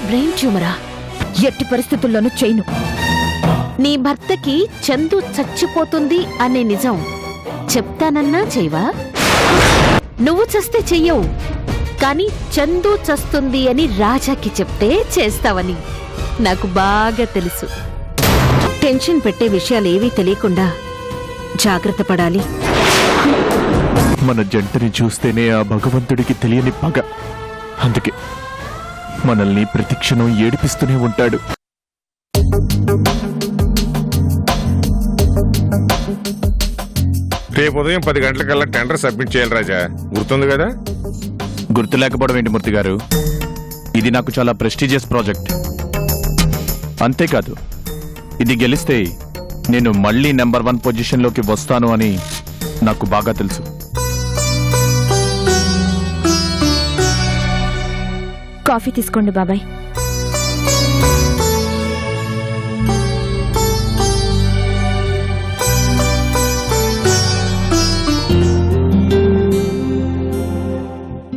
Brain ట్యూమరా? ఎట్టి పరిస్థితుల్లోనూ చేయను. నీ భర్తకి చందు చచ్చిపోతుంది అనే నిజం చెప్తానన్నా చేయవా? నువ్వు చస్తే చెయ్యవు, కానీ చందు చస్తుంది అని రాజాకి చెప్తే చేస్తావని నాకు బాగా తెలుసు. టెన్షన్ పెట్టే విషయాలేవీ తెలియకుండా జాగ్రత్త పడాలి. మన జంటని చూస్తేనే ఆ భగవంతుడికి తెలియని పగ. అందుకే మనల్ని ప్రతిక్షణం ఏడిపిస్తూనే ఉంటాడు. రేపు ఉదయం 10 గంటలకల్లా టెండర్ సబ్మిట్ చేయాలి రాజా, గుర్తుంది కదా? గుర్తు లేకపోవడం ఏంటి మూర్తి గారు? ఇది నాకు చాలా ప్రెస్టీజియస్ ప్రాజెక్ట్. అంతేకాదు, ఇది గెలిస్తే నేను మళ్ళీ నెంబర్ 1 పొజిషన్లోకి వస్తాను అని నాకు బాగా తెలుసు. కాఫీ తీసుకోండి బాబాయ్.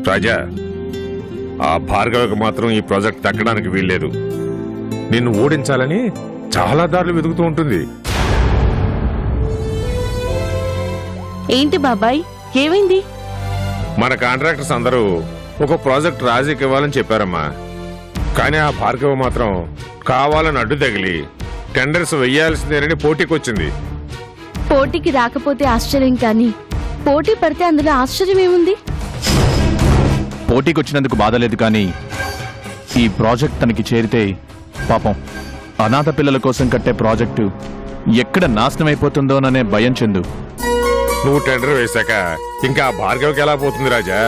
రాజా, ఆ భార్గవకి మాత్రం ఈ ప్రాజెక్ట్ దక్కడానికి వీల్లేదు. నిన్ను ఓడించాలని చాలా దారులు వెతుకుతూ ఉంటుంది. ఏంటి బాబాయ్, ఏమైంది? మన కాంట్రాక్టర్స్ అందరూ ఒక ప్రాజెక్ట్ రాజీకి ఇవ్వాలని చెప్పారమ్మా. కానీ ఆ భార్గవ మాత్రం కావాలని అడ్డు తగిలి టెండర్స్ వెయ్యాల్సిందేనని పోటీకి వచ్చింది. పోటీకి రాకపోతే ఆశ్చర్యం, కానీ పోటీ పడితే అందులో ఆశ్చర్యం ఏముంది? పోటీకి వచ్చినందుకు బాధలేదు, కానీ ఈ ప్రాజెక్ట్ తనకి చేరితే పాపం అనాథ పిల్లల కోసం కట్టే ప్రాజెక్టు ఎక్కడ నాశనమైపోతుందోననే భయం చెందు. నువ్వు టెండర్ వేశాక ఇంకా ఆ భార్గవకి ఎలా పోతుంది రాజా?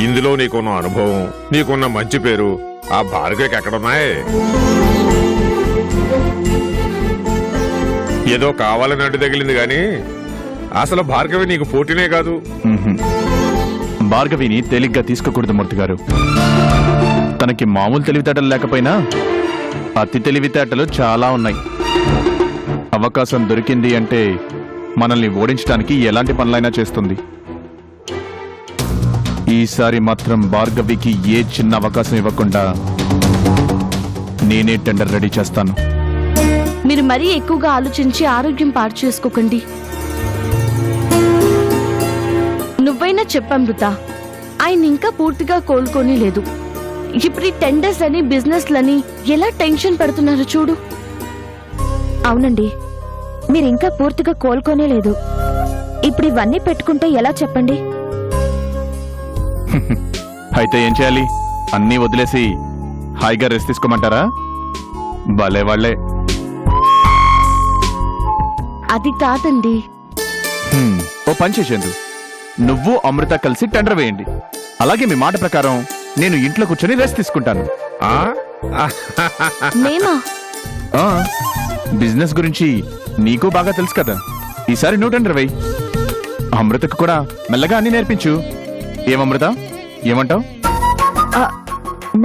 ఇందులో నీకున్న అనుభవం, నీకున్న మంచి పేరు ఆ భార్గవకి ఎక్కడున్నాయి? ఏదో కావాలని అడ్డు తగిలింది గాని అసలు భార్గవి నీకు పోటీనే కాదు. భార్గవిని తేలిగ్గా తీసుకోకూడదు మూర్తి గారు. తనకి మామూలు తెలివితేటలు లేకపోయినా అతి తెలివితేటలు చాలా ఉన్నాయి. అవకాశం దొరికింది అంటే మనల్ని ఓడించడానికి ఎలాంటి పనులైనా చేస్తుంది. ఈసారి మాత్రం భార్గవికి ఏ చిన్న అవకాశం ఇవ్వకుండా నేనే టెండర్ రెడీ చేస్తాను. మీరు మరీ ఎక్కువగా ఆలోచించి ఆరోగ్యం పాడు చేసుకోకండి. నువ్వైనా చెప్పమృత, ఆయన ఇంకా పూర్తిగా కోలుకోనే లేదు. ఇప్పుడు ఈ టెండర్స్ అని బిజినెస్లని ఎలా టెన్షన్ పడుతున్నారు చూడు. అవునండి, మీరింకా పూర్తిగా కోలుకోనే లేదు. ఇప్పుడు ఇవన్నీ పెట్టుకుంటే ఎలా చెప్పండి? అయితే ఏం చేయాలి? అన్నీ వదిలేసి హాయిగా రెస్ట్ తీసుకోమంటారా? భలే వాళ్లే. అది కాదండి. ఓ పని చేసేందు, నువ్వు అమృత కలిసి టెండర్ వేయండి. అలాగే మీ మాట ప్రకారం నేను ఇంట్లో కూర్చొని రెస్ట్ తీసుకుంటాను. మేమా? బిజినెస్ గురించి నీకు బాగా తెలుసు కదా. ఈసారి నువ్వు టెండర్ వేయి. అమృతకు కూడా మెల్లగా అన్ని నేర్పించు. ఏమమృత, ఏమంటావు?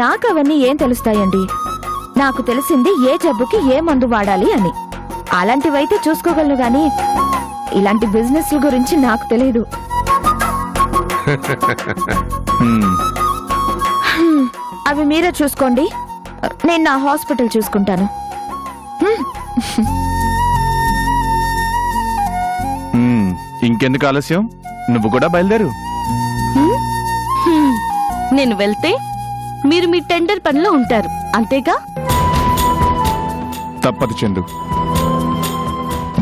నాకు అవన్నీ ఏం తెలుస్తాయండి? నాకు తెలిసింది ఏ జబ్బుకి ఏ మందు వాడాలి అని. అలాంటివైతే చూసుకోగలను గాని ఇలాంటి బిజినెస్ గురించి నాకు తెలియదు. అవి మీరే చూసుకోండి, నేను నా హాస్పిటల్ చూసుకుంటాను. ఇంకెందుకు ఆలస్యం, నువ్వు కూడా బయలుదేరు. నేను వెళ్తే మీరు మీ టెండర్ పనిలో ఉంటారు, అంతేగా? తప్పదు చందు.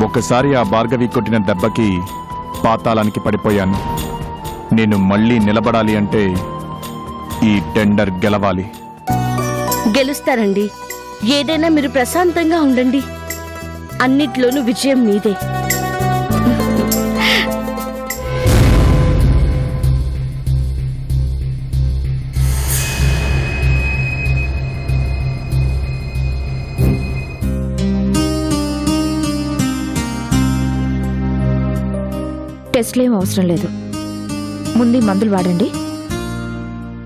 ఒకసారి ఆ భార్గవి కొట్టిన దెబ్బకి పాతాళానికి పడిపోయాను. నేను మళ్ళీ నిలబడాలి అంటే ఈ టెండర్ గెలవాలి. గెలుస్తారండి. ఏదైనా మీరు ప్రశాంతంగా ఉండండి. అన్నిట్లోనూ విజయం మీదే. టెస్ట్లేం అవసరం లేదు. ముందు మందులు వాడండి,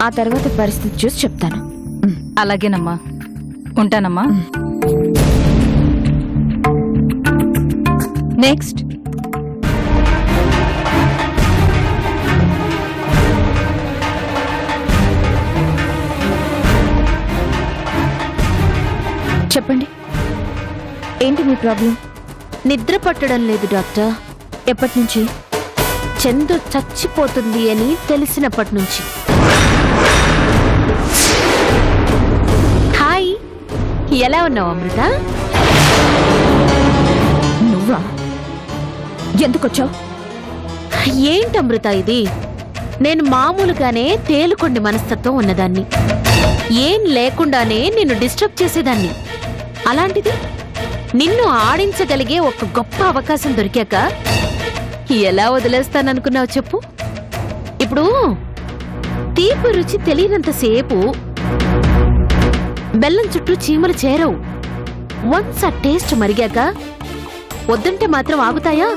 ఆ తర్వాత పరిస్థితి చూసి చెప్తాను. అలాగేనమ్మా, ఉంటానమ్మా. నెక్స్ట్. ఏంటి మీ ప్రాబ్లం? నిద్ర పట్టడం లేదు డాక్టర్. ఎప్పటి నుంచి? చందు చచ్చిపోతుంది అని తెలిసినప్పటి నుంచి. హాయ్, ఎలా ఉన్నావు అమృత? నువ్వా? ఎందుకొచ్చావు? ఏంటి అమృత ఇది? నేను మామూలుగానే తేలుకొండి మనస్తత్వం ఉన్నదాన్ని. ఏం లేకుండానే నిన్ను డిస్టర్బ్ చేసేదాన్ని. అలాంటిది నిన్ను ఆడించగలిగే ఒక గొప్ప అవకాశం దొరికాక ఎలా వదిలేస్తాననుకున్నావు చెప్పు? ఇప్పుడు తీపి రుచి తెలియనంతసేపు బెల్లం చుట్టూ చీమలు చేరవు. వన్స్ ఆ టేస్ట్ మరిగాక వద్దంటే మాత్రం ఆగుతాయా?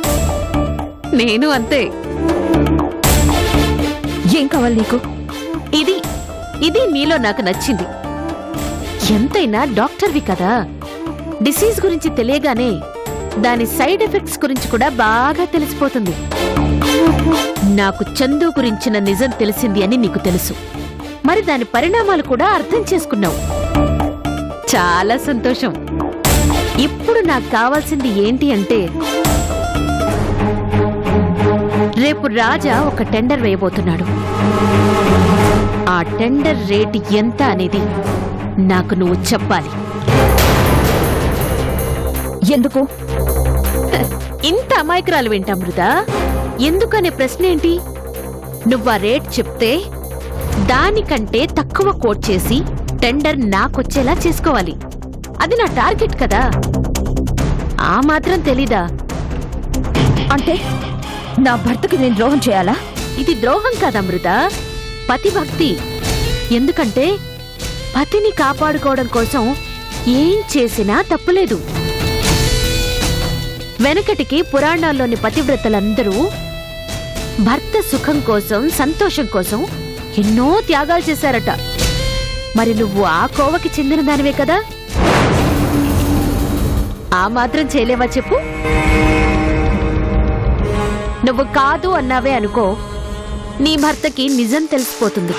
నేను అంతే. ఏం కావాలి నీకు? ఇది ఇది నీలో నాకు నచ్చింది. ఎంతైనా డాక్టర్వి కదా, డిసీజ్ గురించి తెలియగానే దాని సైడ్ ఎఫెక్ట్స్ గురించి కూడా బాగా తెలిసిపోతుంది. నాకు చందు గురించిన నిజం తెలిసింది అని నీకు తెలుసు. మరి దాని పరిణామాలు కూడా అర్థం చేసుకున్నావు. చాలా సంతోషం. ఇప్పుడు నాకు కావాల్సింది ఏంటి అంటే, రేపు రాజా ఒక టెండర్ వేయబోతున్నాడు. ఆ టెండర్ రేట్ ఎంత అనేది నాకు నువ్వు చెప్పాలి. ఎందుకు? ఇంత అమాయకురాలు వింటా అమృత. ఎందుకనే ప్రశ్న ఏంటి? నువ్వా రేట్ చెప్తే దానికంటే తక్కువ కోట్ చేసి టెండర్ నాకొచ్చేలా చేసుకోవాలి. అది నా టార్గెట్ కదా. ఆ మాత్రం తెలీదా? అంటే నా భర్తకి నేను ద్రోహం చేయాలా? ఇది ద్రోహం కాదు అమృత, పతిభక్తి. ఎందుకంటే పతిని కాపాడుకోవడం కోసం ఏం చేసినా తప్పులేదు. వెనకటికి పురాణాల్లోని పతివ్రతలందరూ భర్త సుఖం కోసం, సంతోషం కోసం ఎన్నో త్యాగాలు చేశారట. మరి నువ్వు ఆ కోవకి చెందిన దానివే కదా. ఆ మాత్రం చేయలేవా చెప్పు? నువ్వు కాదు అన్నావే అనుకో, నీ భర్తకి నిజం తెలిసిపోతుంది.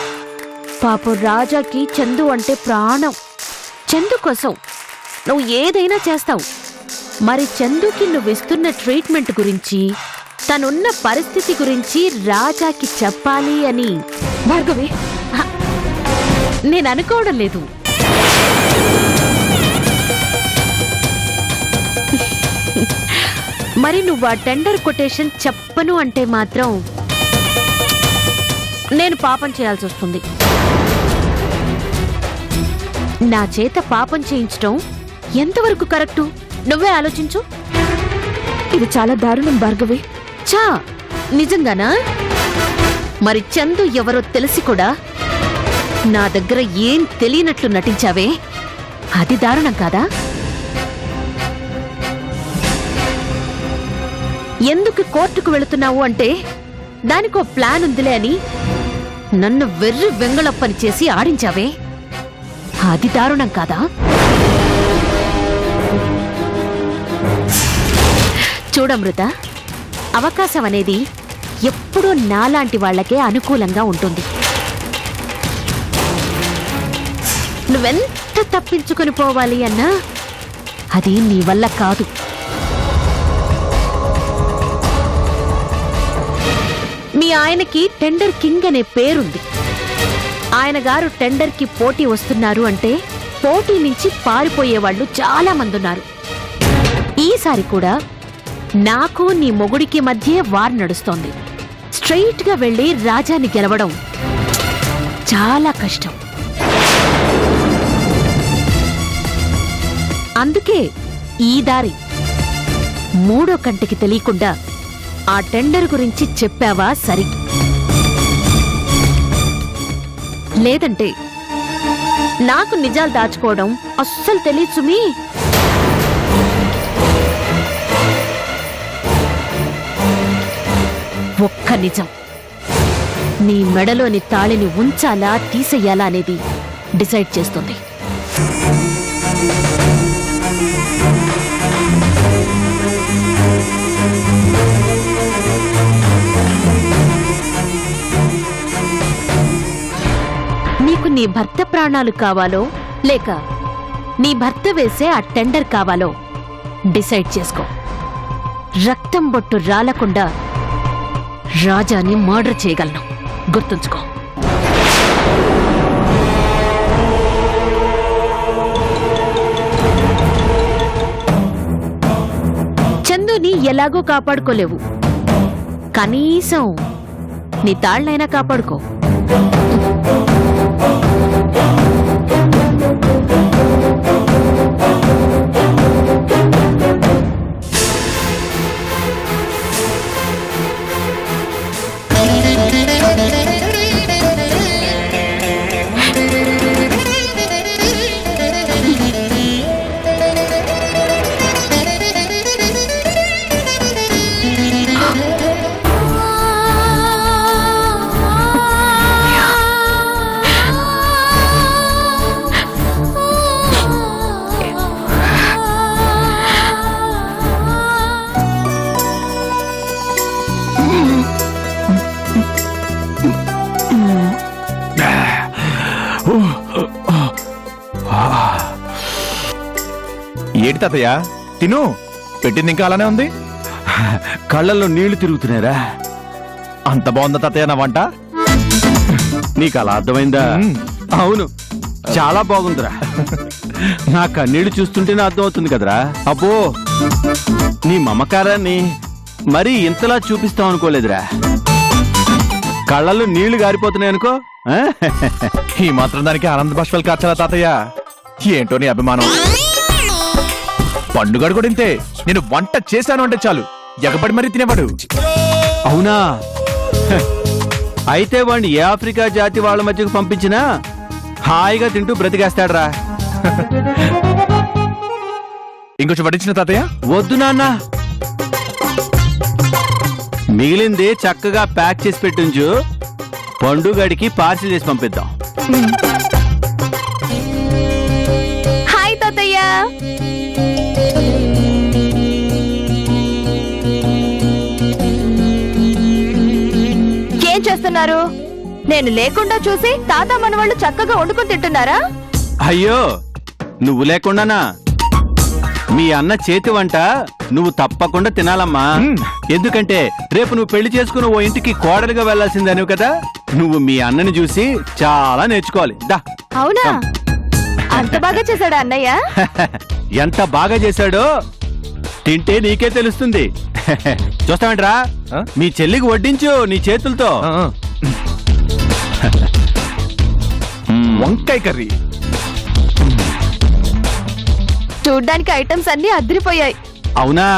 పాపం రాజాకి చందు అంటే ప్రాణం. చందు కోసం నువ్వు ఏదైనా చేస్తావు. మరి చందుకి నువ్విస్తున్న ట్రీట్మెంట్ గురించి, తనున్న పరిస్థితి గురించి రాజాకి చెప్పాలి అని భార్గవి, నేను అనుకోవడం లేదు. మరి నువ్వు ఆ టెండర్ కొటేషన్ చెప్పను అంటే మాత్రం నేను పాపం చేయాల్సి వస్తుంది. నా చేత పాపం చేయించడం ఎంతవరకు కరెక్టు నువ్వే ఆలోచించు. ఇది చాలా దారుణం భార్గవి. చా, నిజంగానా? మరి చందు ఎవరో తెలిసి కూడా నా దగ్గర ఏం తెలియనట్లు నటించావే, అది దారుణం కాదా? ఎందుకు కోర్టుకు వెళుతున్నావు అంటే దానికో ప్లాన్ ఉందిలే అని నన్ను వెర్రి వెంగళప్పని చేసి ఆడించావే, అది దారుణం కాదా? చూడమృత, అవకాశం అనేది ఎప్పుడూ నాలాంటి వాళ్లకే అనుకూలంగా ఉంటుంది. నువ్వెంత తప్పించుకుని పోవాలి అన్నా అది నీ వల్ల కాదు. మీ ఆయనకి టెండర్ కింగ్ అనే పేరుంది. ఆయన గారు టెండర్కి పోటీ వస్తున్నారు అంటే పోటీ నుంచి పారిపోయేవాళ్లు చాలా మంది ఉన్నారు. ఈసారి కూడా నాకు నీ మొగుడికి మధ్య వార్ నడుస్తోంది. స్ట్రెయిట్ గా వెళ్లి రాజాని గెలవడం చాలా కష్టం. అందుకే ఈ దారి. మూడో కంటికి తెలియకుండా ఆ టెండర్ గురించి చెప్పావా సరి, లేదంటే నాకు నిజాలు దాచుకోవడం అస్సలు తెలీదు సుమీ. ఒక్క నిజం నీ మెడలోని తాళిని ఉంచాలా తీసేయాలా అనేది డిసైడ్ చేస్తుంది. నీకు నీ భర్త ప్రాణాలు కావాలో లేక నీ భర్త వేసే ఆ టెండర్ కావాలో డిసైడ్ చేసుకో. రక్తం బొట్టు రాలకుండా రాజాని మర్డర్ చేయగలను, గుర్తుంచుకో. చందుని ఎలాగో కాపాడుకోలేవు, కనీసం నీ తాళ్ళనైనా కాపాడుకో. ఏంటి తాతయ్య, తిను. పెట్టింది ఇంకా అలానే ఉంది. కళ్ళల్లో నీళ్లు తిరుగుతున్నారా? అంత బాగుందా తాతయ్య నా వంట? నీకు అలా అర్థమైందా? అవును, చాలా బాగుందిరా. నా కన్నీళ్లు చూస్తుంటేనే అర్థమవుతుంది కదరా. అబ్బో, నీ మమకారాన్ని మరీ ఇంతలా చూపిస్తాం అనుకోలేదురా. కళ్ళల్లో నీళ్లు గారిపోతున్నాయి అనుకో. ఆ? ఈ మాత్రం దానికి ఆనంద బాష్పాలు కార్చాలా తాతయ్య? ఏంటో నీ అభిమానం. పండుగడు కూడా ఇంతే. నేను వంట చేశాను అంటే చాలు ఎగబడి మరీ తినేవాడు. అవునా? హ. అయితే వాడిని ఏ ఆఫ్రికా జాతి వాళ్ళ మధ్యకు పంపించినా హాయిగా తింటూ బ్రతికేస్తాడ్రా. ఇంకొంచెం వడ్డించిన తాతయ్య? వద్దు నాన్న, మిగిలింది చక్కగా ప్యాక్ చేసి పెట్టించు. పండుగడికి పార్సిల్ చేసి పంపిద్దాం. హాయ్ తాతయ్య. ఏం చేస్తున్నారు? నేను లేకుండా చూసి తాత మనవాళ్ళు చక్కగా వండుకొని తింటున్నారా? అయ్యో, నువ్వు లేకుండానా? మీ అన్న చేతి వంట నువ్వు తప్పకుండా తినాలమ్మా. ఎందుకంటే రేపు నువ్వు పెళ్లి చేసుకుని ఓ ఇంటికి కోడలుగా వెళ్లాల్సిందనివి కదా. నువ్వు మీ అన్నని చూసి చాలా నేర్చుకోవాలి. దా. అవునా? అంత బాగా చేశాడా అన్నయ్య? ఎంత బాగా చేశాడో తింటే నీకే తెలుస్తుంది. చూస్తామంటరా? మీ చెల్లికి వడ్డించు నీ చేతులతో. వంకాయ కర్రీ. చూడ్డానికి ఐటమ్స్ అన్ని అదిరిపోయాయి. అవునా?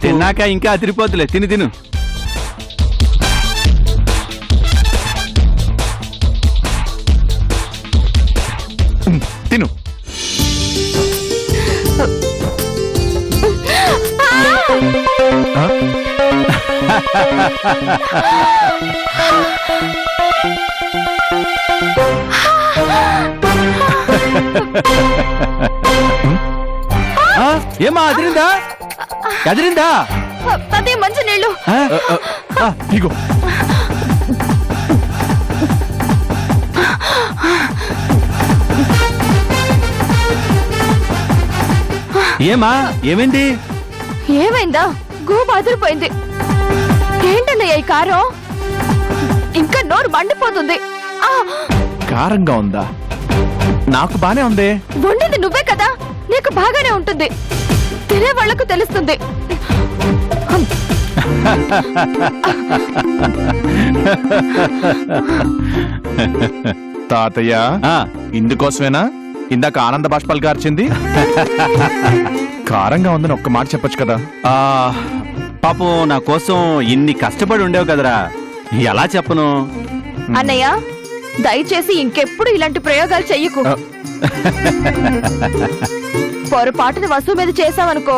తిన్నాక ఇంకా అదిరిపోతులే. తిను తిను. తిను. ఏమా అదిరిందా? అదిరిందా? అదే మంచి నీళ్ళు. ఇగో. ఏమా ఏమైంది? ఏమైందా? గూబ అదిరిపోయింది. ఏంటన్నయ్య ఈ కారం? ఇంకా నోరు మండిపోతుంది. కారంగా ఉందా? నాకు బానే ఉంది. వండింది నువ్వే కదా, నీకు బాగానే ఉంటుంది. తినే వాళ్లకు తెలుస్తుంది. తాతయ్య, ఇందుకోసమేనా ఇందాక ఆనంద బాష్పాలు కార్చింది? కారంగా ఉందని ఒక్క మాట చెప్పొచ్చు కదా. పాపం నా కోసం ఇన్ని కష్టపడి ఉండేవు కదరా, ఎలా చెప్పను? అన్నయ్య, దయచేసి ఇంకెప్పుడు ఇలాంటి ప్రయోగాలు చెయ్యకు. పొరపాటున వస్తువు మీద చేసావనుకో,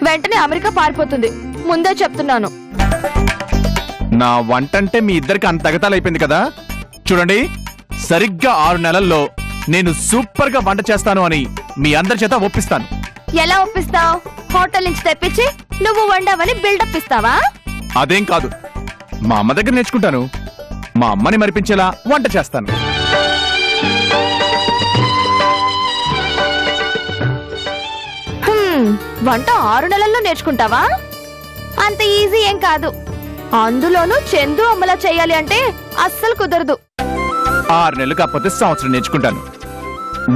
వెంటనే అమెరికా పారిపోతుంది. ముందే చెప్తున్నాను. నా వంటంటే మీ ఇద్దరికి అంత తగతాలైపోయింది కదా. చూడండి, సరిగ్గా 6 నెలల్లో నేను సూపర్ గా వంట చేస్తాను అని మీ అందరి చేత ఒప్పిస్తాను. ఎలా ఒప్పిస్తావు? హోటల్ నుంచి తెప్పించి నువ్వు వండావని బిల్డప్ ఇస్తావా? అదేం కాదు, మా అమ్మ దగ్గర నేర్చుకుంటాను. మా అమ్మని మరిపించేలా వంట చేస్తాను. హ్మ్, వంట 6 నెలల్లో నేర్చుకుంటావా? అంత ఈజీ ఏం కాదు. అందులోనూ చందు అమ్మలా చెయ్యాలి అంటే అస్సలు కుదరదు. 6 నెలలు కాకపోతే సంవత్సరం నేర్చుకుంటాను.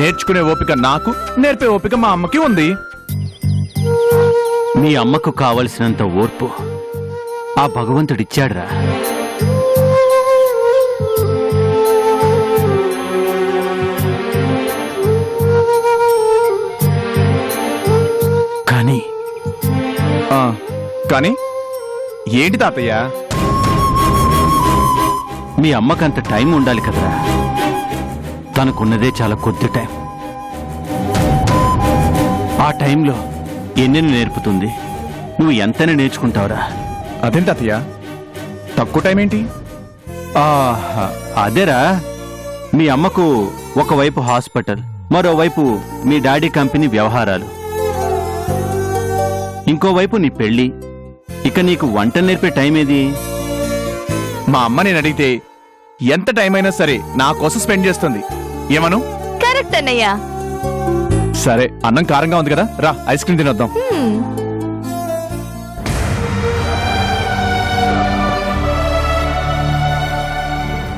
నేర్చుకునే ఓపిక నాకు, నేర్పే ఓపిక మా అమ్మకి ఉంది. మీ అమ్మకు కావలసినంత ఓర్పు ఆ భగవంతుడిచ్చాడురా. కానీ ఆ, కానీ ఏంటి తాతయ్య? మీ అమ్మకంత టైం ఉండాలి కదరా. తనకున్నదే చాలా కొద్ది టైం. ఆ టైంలో ఎన్నెన్ని నేర్పుతుంది? నువ్వు ఎంతైనా నేర్చుకుంటావురా. అదేంటి తాతయ్య, తక్కువ టైం ఏంటి? అదేరా, మీ అమ్మకు ఒకవైపు హాస్పిటల్, మరోవైపు మీ డాడీ కంపెనీ వ్యవహారాలు, ఇంకోవైపు నీ పెళ్లి. ఇక నీకు వంట నేర్పే టైం ఏది? మా అమ్మ నేను అడిగితే ఎంత టైం అయినా సరే నా కోసం స్పెండ్ చేస్తుంది. ఏమను? కరెక్ట్ అన్నయ్య. సరే, అన్నం కారంగా ఉంది కదా, రా ఐస్ క్రీమ్ తినొద్దాం.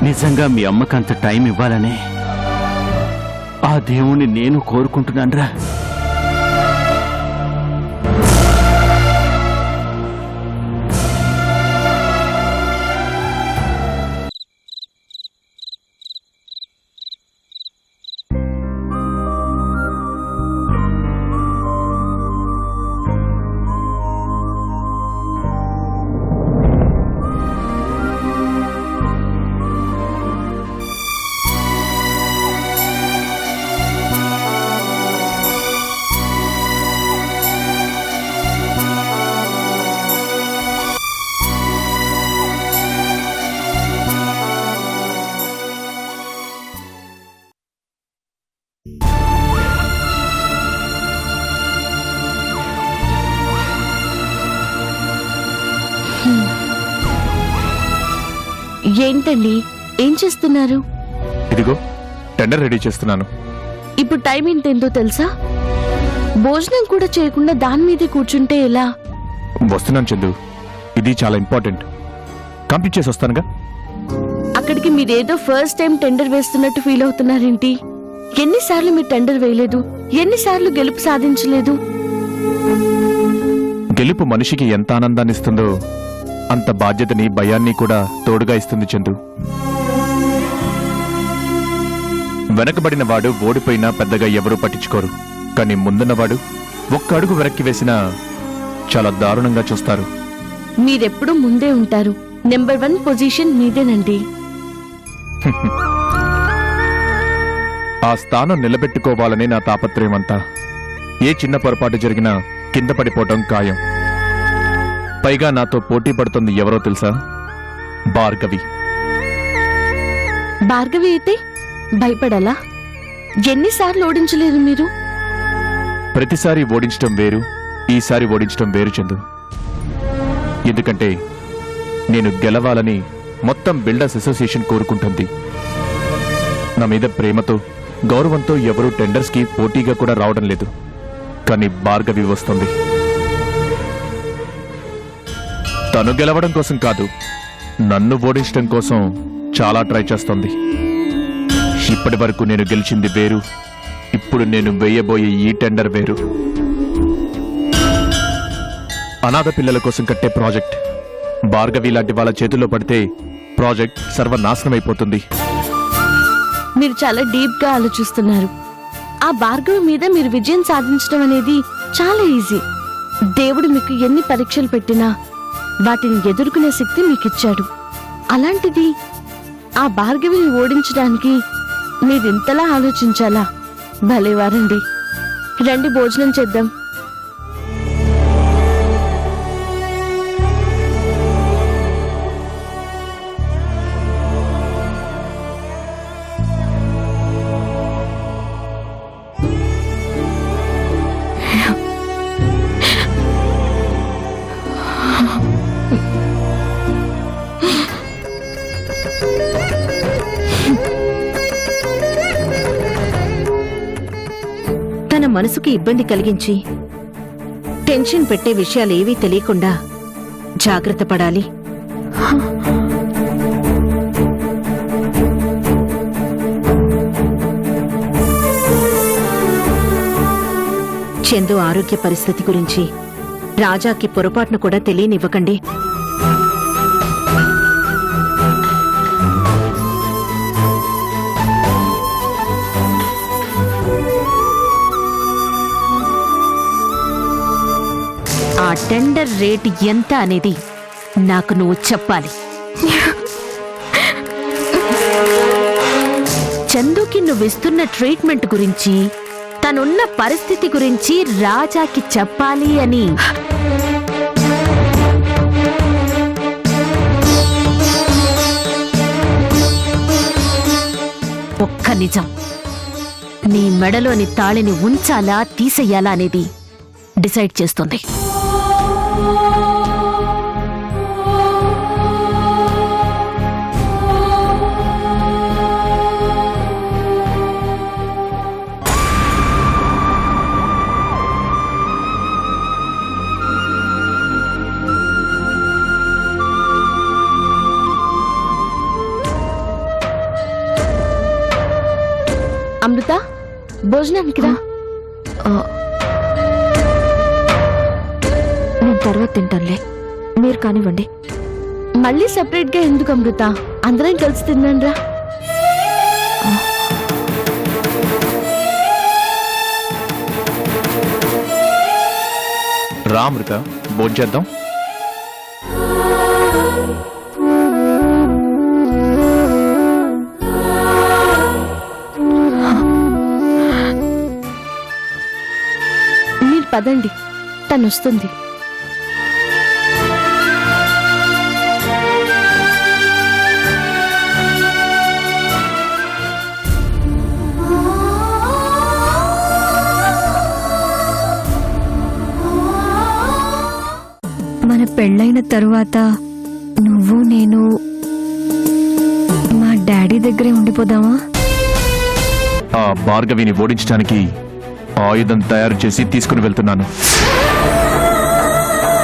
నిజంగా మీ అమ్మకంత టైం ఇవ్వాలనే ఆ దేవుణ్ణి నేను కోరుకుంటున్నానురా. ఏంటండి, ఏం చేస్తున్నారు? ఇదిగో టెండర్ రెడీ చేస్తున్నాను. ఇప్పుడు టైం ఎంతేందో తెలుసా? భోజనం కూడా చేయకుండా దాని మీదే కూర్చుంటే ఎలా? వస్తున్నాను చందు, ఇది చాలా ఇంపార్టెంట్. కంప్లీట్ చేసి వస్తానుగా. అక్కడికి మీరేదో ఫస్ట్ టైం టెండర్ వేస్తున్నట్టు ఫీల్ అవుతున్నారేంటి? ఎన్నిసార్లు మీరు టెండర్ వేయలేదు? ఎన్నిసార్లు గెలుపు సాధించలేదు? గెలుపు మనిషికి ఎంత ఆనందాన్ని ఇస్తుందో అంత బాధ్యతని, భయాన్ని కూడా తోడుగా ఇస్తుంది చందు. వెనకబడిన వాడు ఓడిపోయినా పెద్దగా ఎవరూ పట్టించుకోరు. కానీ ముందున్నవాడు ఒక్క అడుగు వెనక్కి వేసినా చాలా దారుణంగా చూస్తారు. మీరెప్పుడూ ముందే ఉంటారు. నెంబర్ 1 పొజిషన్ మీదేనండి. ఆ స్థానం నిలబెట్టుకోవాలనే నా తాపత్రయం అంతా. ఏ చిన్న పొరపాటు జరిగినా కింద పడిపోవటం ఖాయం. పైగా నాతో పోటీ పడుతుంది ఎవరో తెలుసా? భార్గవి. భార్గవి అయితే భయపడాలా? ఎన్నిసార్లు ఓడించలేదు మీరు? ప్రతిసారి ఓడించటం వేరు, ఈసారి ఓడించటం వేరు చందు. ఎందుకంటే నేను గెలవాలని మొత్తం బిల్డర్స్ అసోసియేషన్ కోరుకుంటుంది. నా మీద ప్రేమతో, గౌరవంతో ఎవరూ టెండర్స్కి పోటీగా కూడా రావడం లేదు. కానీ భార్గవి వస్తుంది. తను గెలవడం కోసం కాదు, నన్ను ఓడించడం కోసం చాలా ట్రై చేస్తోంది. ఇప్పటి వరకు నేను గెలిచింది వేరు, ఇప్పుడు నేను వేయబోయే ఈ టెండర్ వేరు. అనాథ పిల్లల కోసం కట్టే ప్రాజెక్ట్. భార్గవి లాంటి వాళ్ళ చేతుల్లో పడితే ప్రాజెక్ట్ సర్వనాశనమైపోతుంది. మీరు చాలా డీప్ గా ఆలోచిస్తున్నారు. ఆ భార్గవి మీద మీరు విజయం సాధించడం అనేది చాలా ఈజీ. దేవుడు మీకు ఎన్ని పరీక్షలు పెట్టినా వాటిని ఎదుర్కొనే శక్తి మీకిచ్చాడు. అలాంటిది ఆ భార్గవిని ఓడించడానికి మీరింతలా ఆలోచించాలా? భలేవారండి. రండి భోజనం చేద్దాం. తన మనసుకి ఇబ్బంది కలిగించి టెన్షన్ పెట్టే విషయాలేవీ తెలియకుండా జాగ్రత్త పడాలి. చందు ఆరోగ్య పరిస్థితి గురించి రాజాకి పొరపాటును కూడా తెలియనివ్వకండి. ఆ టెండర్ రేట్ ఎంత అనేది నాకు నువ్వు చెప్పాలి. చందుకి నువ్విస్తున్న ట్రీట్మెంట్ గురించి, తనున్న పరిస్థితి గురించి రాజాకి చెప్పాలి అని. ఒక్క నిజం, నీ మెడలోని తాళిని ఉంచాలా తీసేయాలా అనేది డిసైడ్ చేస్తుంది. అమృత, భోజనానికి రా. నేను తర్వాత తింటానులే, మీరు కానివ్వండి. మళ్ళీ సెపరేట్ గా ఎందుకు అమృత? అందరం కలిసి తిన్నాను రా. రా అమృత, భోంచేద్దాం. మీరు పదండి, తను వస్తుంది. మన పెళ్ళైన తరువాత నువ్వు నేను మా డాడీ దగ్గరే ఉండిపోదామా? ఆ భార్గవిని ఓడించడానికి ఆయుధం తయారు చేసి తీసుకుని వెళ్తున్నాను.